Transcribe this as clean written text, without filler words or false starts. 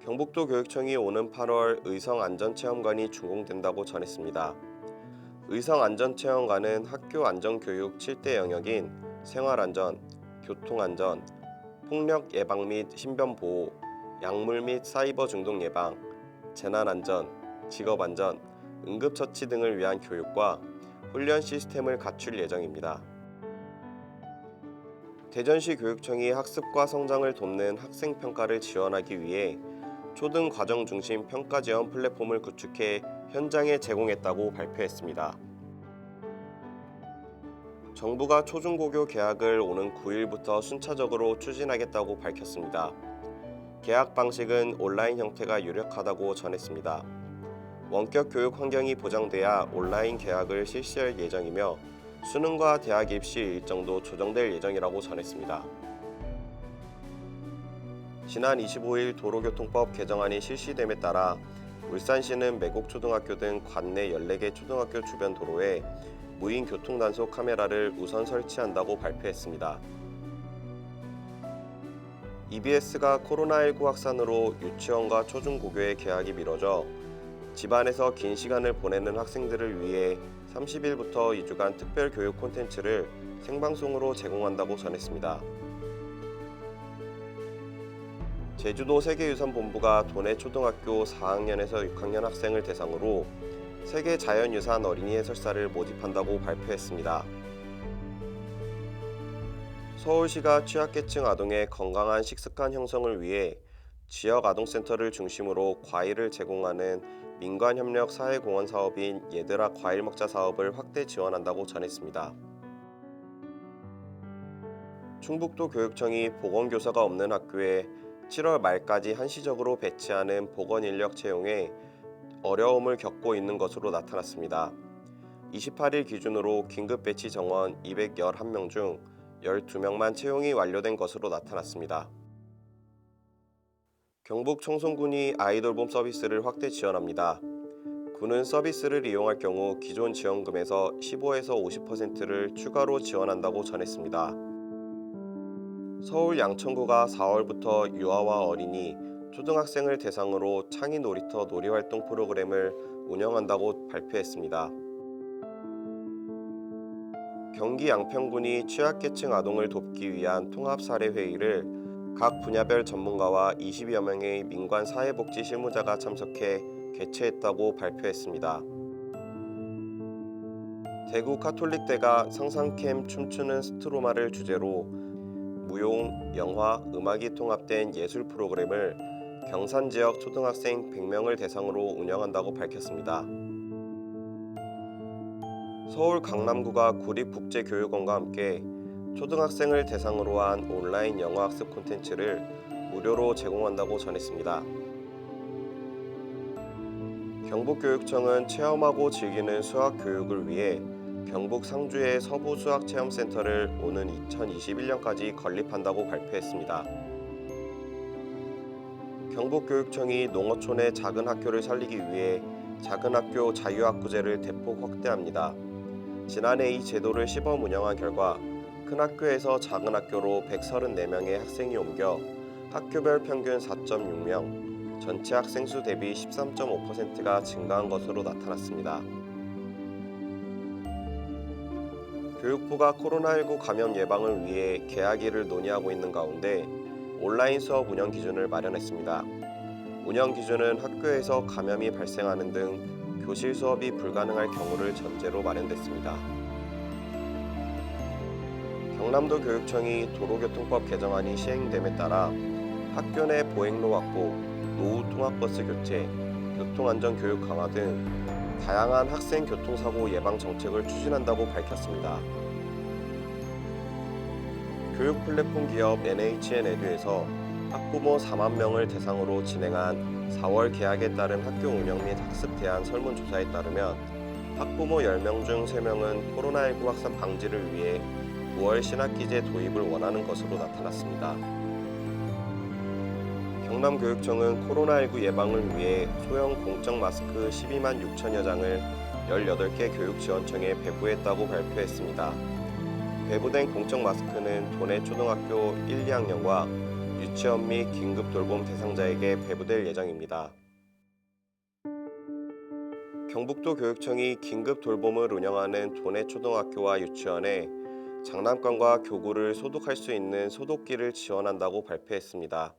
경북도 교육청이 오는 8월 의성안전체험관이 준공된다고 전했습니다. 의성안전체험관은 학교 안전교육 7대 영역인 생활안전, 교통안전, 폭력 예방 및 신변보호, 약물 및 사이버 중독 예방, 재난안전, 직업안전, 응급처치 등을 위한 교육과 훈련 시스템을 갖출 예정입니다. 대전시 교육청이 학습과 성장을 돕는 학생평가를 지원하기 위해 초등 과정 중심 평가 지원 플랫폼을 구축해 현장에 제공했다고 발표했습니다. 정부가 초중고교 개학을 오는 9일부터 순차적으로 추진하겠다고 밝혔습니다. 개학 방식은 온라인 형태가 유력하다고 전했습니다. 원격 교육 환경이 보장돼야 온라인 개학을 실시할 예정이며 수능과 대학 입시 일정도 조정될 예정이라고 전했습니다. 지난 25일 도로교통법 개정안이 실시됨에 따라 울산시는 매곡초등학교 등 관내 14개 초등학교 주변 도로에 무인 교통단속 카메라를 우선 설치한다고 발표했습니다. EBS가 코로나19 확산으로 유치원과 초중고교의 개학이 미뤄져 집안에서 긴 시간을 보내는 학생들을 위해 30일부터 2주간 특별 교육 콘텐츠를 생방송으로 제공한다고 전했습니다. 제주도 세계유산본부가 도내 초등학교 4학년에서 6학년 학생을 대상으로 세계자연유산 어린이 해설사를 모집한다고 발표했습니다. 서울시가 취약계층 아동의 건강한 식습관 형성을 위해 지역 아동센터를 중심으로 과일을 제공하는 민관협력 사회공헌 사업인 얘들아 과일 먹자 사업을 확대 지원한다고 전했습니다. 충북도 교육청이 보건교사가 없는 학교에 7월 말까지 한시적으로 배치하는 보건인력 채용에 어려움을 겪고 있는 것으로 나타났습니다. 28일 기준으로 긴급 배치 정원 211명 중 12명만 채용이 완료된 것으로 나타났습니다. 경북 청송군이 아이돌봄 서비스를 확대 지원합니다. 군은 서비스를 이용할 경우 기존 지원금에서 15에서 50%를 추가로 지원한다고 전했습니다. 서울 양천구가 4월부터 유아와 어린이, 초등학생을 대상으로 창의 놀이터 놀이활동 프로그램을 운영한다고 발표했습니다. 경기 양평군이 취약계층 아동을 돕기 위한 통합사례회의를 각 분야별 전문가와 20여 명의 민관 사회복지 실무자가 참석해 개최했다고 발표했습니다. 대구 카톨릭대가 상상캠 춤추는 스트로마를 주제로 무용, 영화, 음악이 통합된 예술 프로그램을 경산 지역 초등학생 100명을 대상으로 운영한다고 밝혔습니다. 서울 강남구가 구립국제교육원과 함께 초등학생을 대상으로 한 온라인 영어 학습 콘텐츠를 무료로 제공한다고 전했습니다. 경북교육청은 체험하고 즐기는 수학 교육을 위해 경북 상주의 서부수학체험센터를 오는 2021년까지 건립한다고 발표했습니다. 경북교육청이 농어촌의 작은 학교를 살리기 위해 작은 학교 자유학구제를 대폭 확대합니다. 지난해 이 제도를 시범 운영한 결과 큰 학교에서 작은 학교로 134명의 학생이 옮겨 학교별 평균 4.6명, 전체 학생 수 대비 13.5%가 증가한 것으로 나타났습니다. 교육부가 코로나19 감염 예방을 위해 개학일을 논의하고 있는 가운데 온라인 수업 운영 기준을 마련했습니다. 운영 기준은 학교에서 감염이 발생하는 등 교실 수업이 불가능할 경우를 전제로 마련됐습니다. 경남도 교육청이 도로교통법 개정안이 시행됨에 따라 학교 내 보행로 확보, 노후 통학버스 교체, 교통안전 교육 강화 등 다양한 학생 교통사고 예방 정책을 추진한다고 밝혔습니다. 교육 플랫폼 기업 NHN에듀에서 학부모 4만 명을 대상으로 진행한 4월 개학에 따른 학교 운영 및 학습 대안 설문조사에 따르면 학부모 10명 중 3명은 코로나19 확산 방지를 위해 9월 신학기제 도입을 원하는 것으로 나타났습니다. 경남교육청은 코로나19 예방을 위해 소형 공적 마스크 12만 6천여 장을 18개 교육지원청에 배부했다고 발표했습니다. 배부된 공적 마스크는 도내 초등학교 1, 2학년과 유치원 및 긴급 돌봄 대상자에게 배부될 예정입니다. 경북도 교육청이 긴급 돌봄을 운영하는 도내 초등학교와 유치원에 장난감과 교구를 소독할 수 있는 소독기를 지원한다고 발표했습니다.